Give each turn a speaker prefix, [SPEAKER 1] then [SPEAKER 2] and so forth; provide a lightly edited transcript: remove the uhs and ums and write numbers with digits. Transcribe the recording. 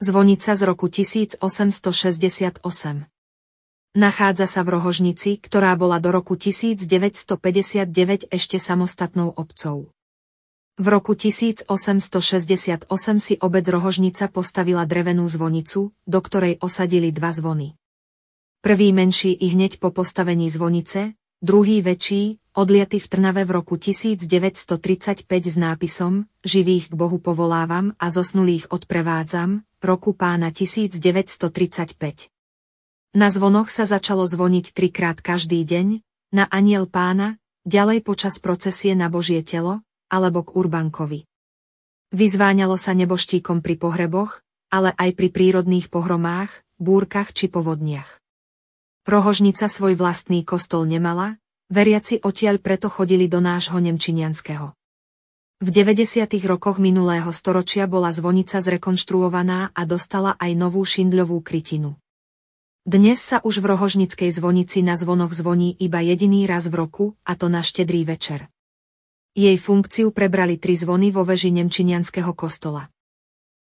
[SPEAKER 1] Zvonica z roku 1868. Nachádza sa v Rohožnici, ktorá bola do roku 1959 ešte samostatnou obcou. V roku 1868 si obec Rohožnica postavila drevenú zvonicu, do ktorej osadili 2 zvony. Prvý menší i hneď po postavení zvonice, druhý väčší, odliaty v Trnave v roku 1935 s nápisom Živých k Bohu povolávam a zosnulých odprevádzam, roku pána 1935. Na zvonoch sa začalo zvoniť 3-krát každý deň, na Anjel Pána, ďalej počas procesie na Božie telo, alebo k Urbankovi. Vyzváňalo sa neboštíkom pri pohreboch, ale aj pri prírodných pohromách, búrkach či povodniach. Rohožnica svoj vlastný kostol nemala, veriaci odtiaľ preto chodili do nášho nemčinianskeho. V 90. rokoch minulého storočia bola zvonica zrekonštruovaná a dostala aj novú šindľovú krytinu. Dnes sa už v Rohožnickej zvonici na zvonoch zvoní iba jediný raz v roku, a to na Štedrý večer. Jej funkciu prebrali 3 zvony vo veži nemčinianskeho kostola.